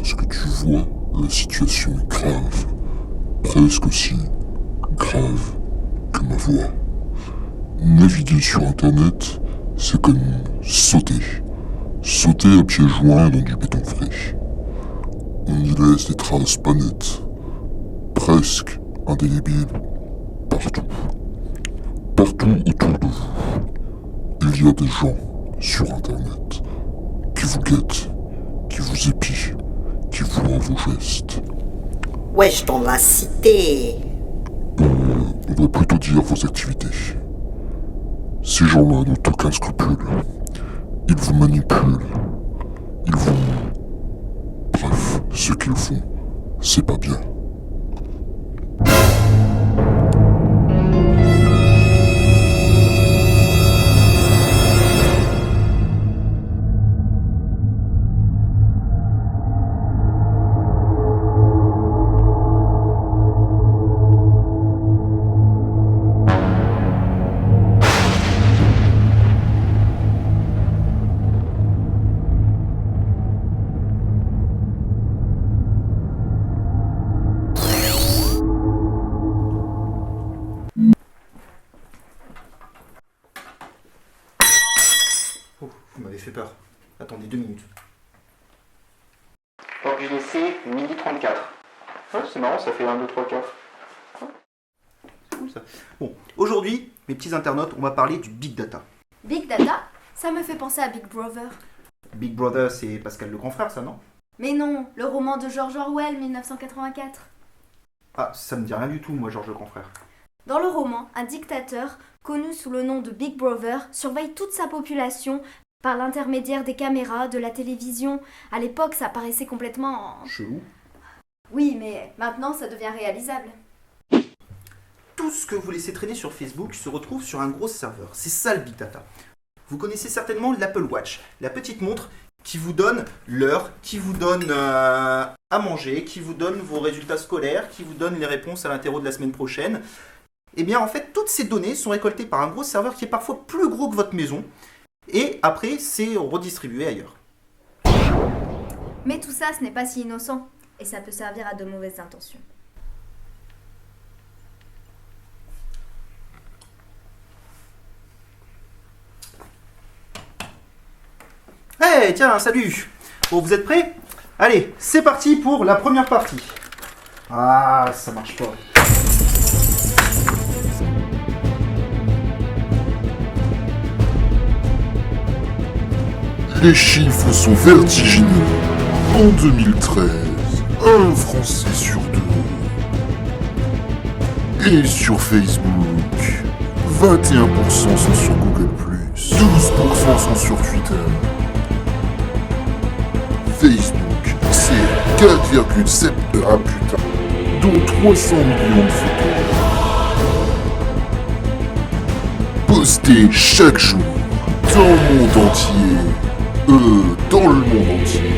ce que tu vois, la situation est grave. Presque aussi grave que ma voix. Naviguer sur Internet, c'est comme sauter. Sauter à pieds joints dans du béton frais. On y laisse des traces pas nettes, presque indélébiles, partout. Partout autour de vous, il y a des gens sur Internet qui vous guettent, qui vous épient, qui voient vos gestes. Wesh, dans la cité. On va plutôt dire vos activités. Ces gens-là n'ont aucun scrupule. Ils vous manipulent. Ils vous... Bref, ce qu'ils font, c'est pas bien. Oh, vous m'avez fait peur. Attendez 2 minutes. Porte du lycée, midi 34. Ouais, c'est marrant, ça fait 1, 2, 3, 4. C'est cool ça. Bon, aujourd'hui, mes petits internautes, on va parler du Big Data. Big Data? Ça me fait penser à Big Brother. Big Brother, c'est Pascal le grand frère, ça, non? Mais non, le roman de George Orwell, 1984. Ah, ça me dit rien du tout, moi, Georges le grand frère. Dans le roman, un dictateur, connu sous le nom de Big Brother, surveille toute sa population par l'intermédiaire des caméras, de la télévision. À l'époque, ça paraissait complètement... Chelou. Oui, mais maintenant, ça devient réalisable. Tout ce que vous laissez traîner sur Facebook se retrouve sur un gros serveur. C'est ça le Big Data. Vous connaissez certainement l'Apple Watch, la petite montre qui vous donne l'heure, qui vous donne à manger, qui vous donne vos résultats scolaires, qui vous donne les réponses à l'interro de la semaine prochaine. Eh bien, en fait, toutes ces données sont récoltées par un gros serveur qui est parfois plus gros que votre maison. Et après, c'est redistribué ailleurs. Mais tout ça, ce n'est pas si innocent. Et ça peut servir à de mauvaises intentions. Hey, tiens, salut! Bon, vous êtes prêts? Allez, c'est parti pour la première partie. Ah, ça marche pas. Les chiffres sont vertigineux. En 2013, un Français sur deux. Et sur Facebook, 21% sont sur Google+, 12% sont sur Twitter. Facebook, c'est 4,7... Ah putain, dont 300 millions de photos. Postées chaque jour, dans le monde entier. Dans le monde entier.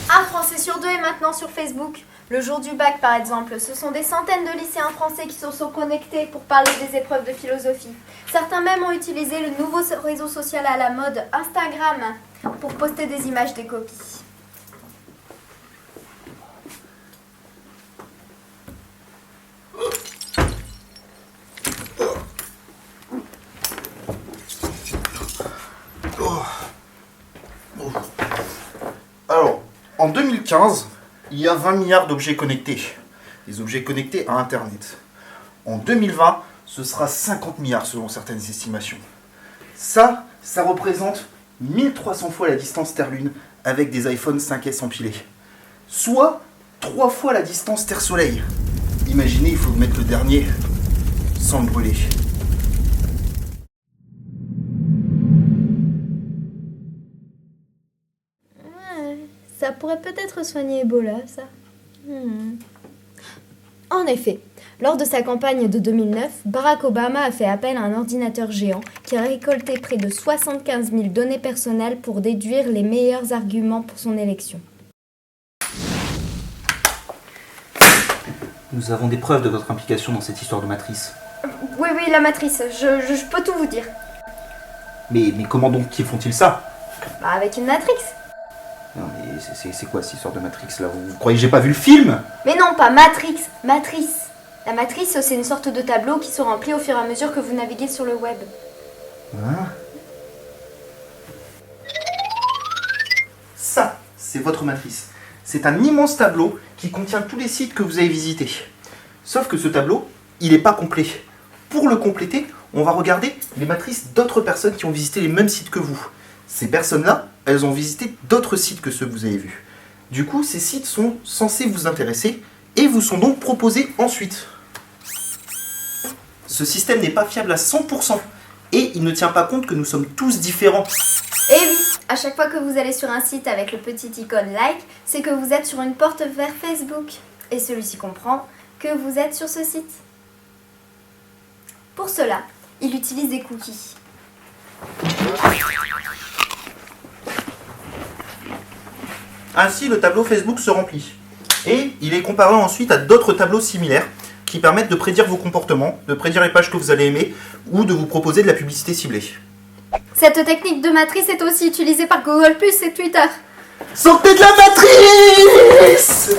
Un Français sur deux est maintenant sur Facebook. Le jour du bac, par exemple, ce sont des centaines de lycéens français qui se sont connectés pour parler des épreuves de philosophie. Certains même ont utilisé le nouveau réseau social à la mode, Instagram, pour poster des images des copies. Alors, en 2015, il y a 20 milliards d'objets connectés. Les objets connectés à Internet. En 2020, ce sera 50 milliards selon certaines estimations. Ça représente 1300 fois la distance Terre-Lune avec des iPhone 5S empilés. Soit 3 fois la distance Terre-Soleil. Imaginez, il faut mettre le dernier sans le brûler. Ça pourrait peut-être soigner Ebola, ça. En effet, lors de sa campagne de 2009, Barack Obama a fait appel à un ordinateur géant qui a récolté près de 75 000 données personnelles pour déduire les meilleurs arguments pour son élection. Nous avons des preuves de votre implication dans cette histoire de matrice. Oui, la matrice, je peux tout vous dire. Mais comment donc qu'ils font-ils ça? Bah, avec une matrix. Non mais c'est quoi cette histoire de Matrix là? Vous croyez que j'ai pas vu le film? Mais non, pas matrix, matrice. La matrice, c'est une sorte de tableau qui se remplit au fur et à mesure que vous naviguez sur le web. Hein? Ça, c'est votre matrice. C'est un immense tableau qui contient tous les sites que vous avez visités. Sauf que ce tableau, il n'est pas complet. Pour le compléter, on va regarder les matrices d'autres personnes qui ont visité les mêmes sites que vous. Ces personnes-là, elles ont visité d'autres sites que ceux que vous avez vus. Du coup, ces sites sont censés vous intéresser et vous sont donc proposés ensuite. Ce système n'est pas fiable à 100% et il ne tient pas compte que nous sommes tous différents. Et oui, à chaque fois que vous allez sur un site avec le petit icône like, c'est que vous êtes sur une porte vers Facebook. Et celui-ci comprend que vous êtes sur ce site. Pour cela, il utilise des cookies. Ainsi, le tableau Facebook se remplit. Et il est comparé ensuite à d'autres tableaux similaires qui permettent de prédire vos comportements, de prédire les pages que vous allez aimer ou de vous proposer de la publicité ciblée. Cette technique de matrice est aussi utilisée par Google Plus et Twitter. Sortez de la matrice!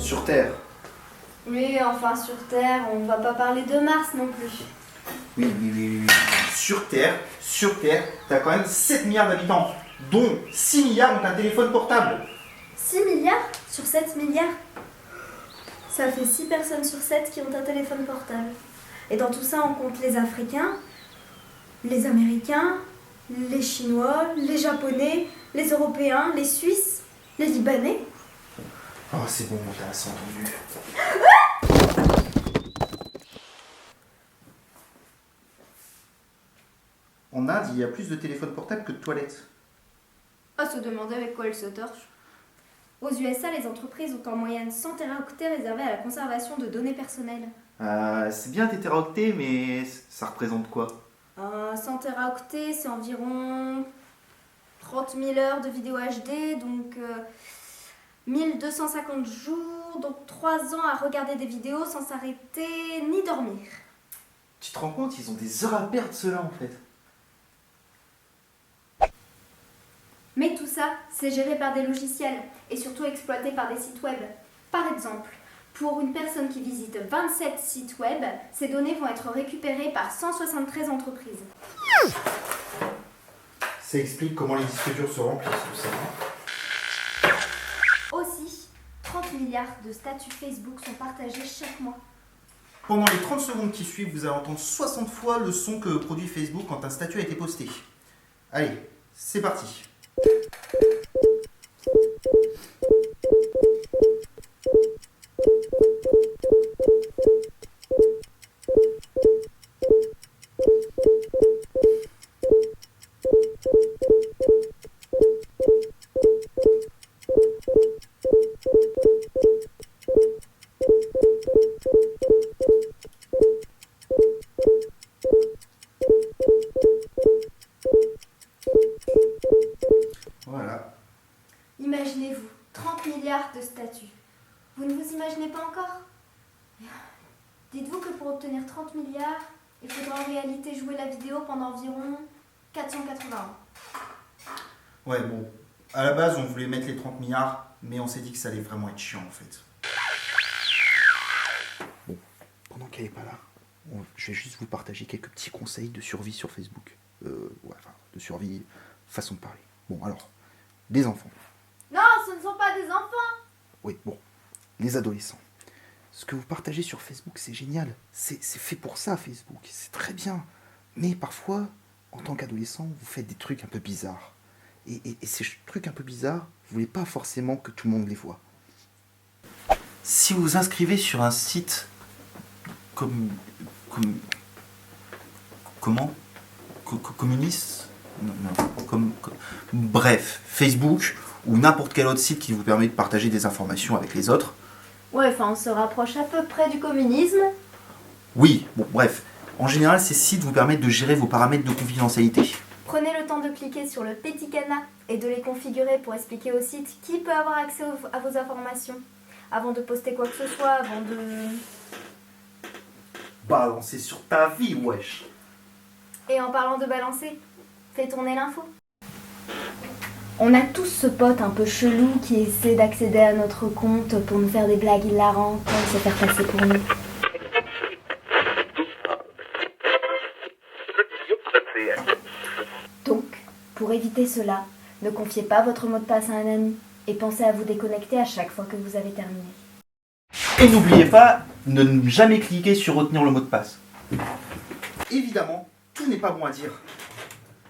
Sur Terre. Oui, enfin sur Terre, on ne va pas parler de Mars non plus. Oui. Sur Terre, t'as quand même 7 milliards d'habitants, dont 6 milliards ont un téléphone portable. 6 milliards sur 7 milliards? Ça fait 6 personnes sur 7 qui ont un téléphone portable. Et dans tout ça, on compte les Africains, les Américains, les Chinois, les Japonais, les Européens, les Suisses, les Libanais. Oh, c'est bon, t'as assez entendu. En Inde, il y a plus de téléphones portables que de toilettes. À se demander avec quoi elles se torchent. Aux USA, les entreprises ont en moyenne 100 téraoctets réservés à la conservation de données personnelles. C'est bien tes téraoctets, mais ça représente quoi? 100 téraoctets, c'est environ 30 000 heures de vidéo HD, donc 1250 jours, donc 3 ans à regarder des vidéos sans s'arrêter ni dormir. Tu te rends compte, ils ont des heures à perdre ceux-là en fait. Mais tout ça, c'est géré par des logiciels et surtout exploité par des sites web. Par exemple, pour une personne qui visite 27 sites web, ces données vont être récupérées par 173 entreprises. Ça explique comment les disques durs se remplissent, tout ça. Aussi, 30 milliards de statuts Facebook sont partagés chaque mois. Pendant les 30 secondes qui suivent, vous allez entendre 60 fois le son que produit Facebook quand un statut a été posté. Allez, c'est parti. Voilà. Imaginez-vous, 30 milliards de statuts. Vous ne vous imaginez pas encore? Dites-vous que pour obtenir 30 milliards, il faudra en réalité jouer la vidéo pendant environ 480 ans. Ouais, bon. À la base, on voulait mettre les 30 milliards, mais on s'est dit que ça allait vraiment être chiant en fait. Bon, pendant qu'elle n'est pas là, je vais juste vous partager quelques petits conseils de survie sur Facebook. De survie, façon de parler. Bon, alors, les enfants. Non, ce ne sont pas des enfants! Oui, bon, les adolescents. Ce que vous partagez sur Facebook, c'est génial. C'est fait pour ça, Facebook. C'est très bien. Mais parfois, en tant qu'adolescent, vous faites des trucs un peu bizarres. Et ces trucs un peu bizarres, vous voulez pas forcément que tout le monde les voit. Si vous vous inscrivez sur un site communiste, bref, Facebook ou n'importe quel autre site qui vous permet de partager des informations avec les autres. Ouais, enfin, on se rapproche à peu près du communisme. Oui, bon, bref. En général, ces sites vous permettent de gérer vos paramètres de confidentialité. Prenez le temps de cliquer sur le petit cadenas et de les configurer pour expliquer au site qui peut avoir accès à vos informations. avant de poster quoi que ce soit, avant de... Balancer sur ta vie, wesh. Et en parlant de balancer, fais tourner l'info. On a tous ce pote un peu chelou qui essaie d'accéder à notre compte pour nous faire des blagues hilarantes, pour se faire passer pour nous. Donc, pour éviter cela, ne confiez pas votre mot de passe à un ami et pensez à vous déconnecter à chaque fois que vous avez terminé. Et n'oubliez pas de ne jamais cliquer sur retenir le mot de passe. Évidemment, tout n'est pas bon à dire.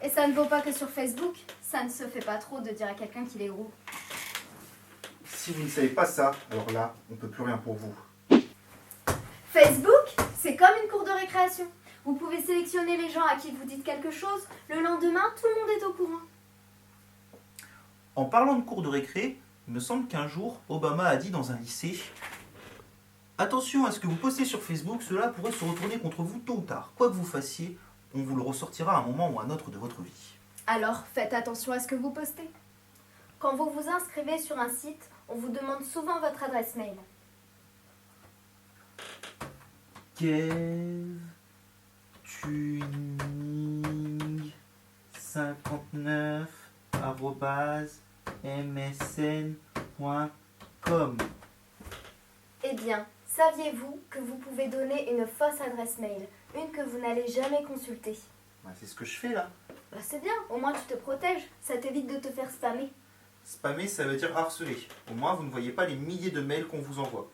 Et ça ne vaut pas que sur Facebook, ça ne se fait pas trop de dire à quelqu'un qu'il est gros. Si vous ne savez pas ça, alors là, on ne peut plus rien pour vous. Facebook, c'est comme une cour de récréation. Vous pouvez sélectionner les gens à qui vous dites quelque chose, le lendemain, tout le monde est au courant. En parlant de cours de récré, il me semble qu'un jour, Obama a dit dans un lycée « Attention à ce que vous postez sur Facebook, cela pourrait se retourner contre vous tôt ou tard. Quoi que vous fassiez, on vous le ressortira à un moment ou à un autre de votre vie. » Alors, faites attention à ce que vous postez. Quand vous vous inscrivez sur un site, on vous demande souvent votre adresse mail. kevtuning59@msn.com. Eh bien, saviez-vous que vous pouvez donner une fausse adresse mail, une que vous n'allez jamais consulter? C'est ce que je fais là. Bah c'est bien, au moins tu te protèges, ça t'évite de te faire spammer. Spammer, ça veut dire harceler. Au moins, vous ne voyez pas les milliers de mails qu'on vous envoie.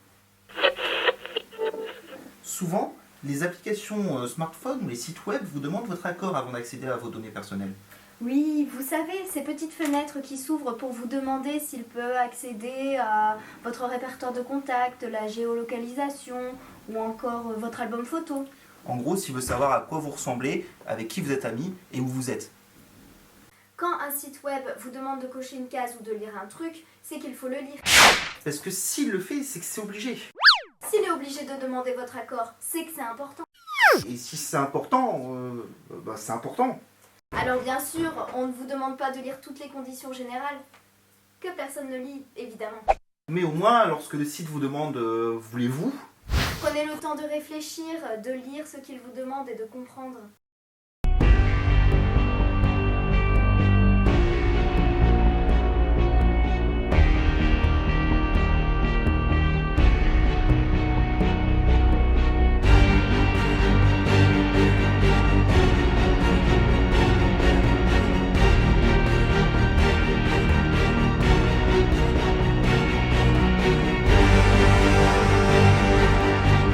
Souvent, les applications smartphone ou les sites web vous demandent votre accord avant d'accéder à vos données personnelles. Oui, vous savez, ces petites fenêtres qui s'ouvrent pour vous demander s'il peut accéder à votre répertoire de contacts, la géolocalisation ou encore votre album photo. En gros, s'il veut savoir à quoi vous ressemblez, avec qui vous êtes amis et où vous êtes. Quand un site web vous demande de cocher une case ou de lire un truc, c'est qu'il faut le lire. Parce que s'il le fait, c'est que c'est obligé. S'il est obligé de demander votre accord, c'est que c'est important. Et si c'est important, c'est important. Alors bien sûr, on ne vous demande pas de lire toutes les conditions générales, que personne ne lit, évidemment. Mais au moins, lorsque le site vous demande voulez-vous, Prenez le temps de réfléchir, de lire ce qu'il vous demande et de comprendre.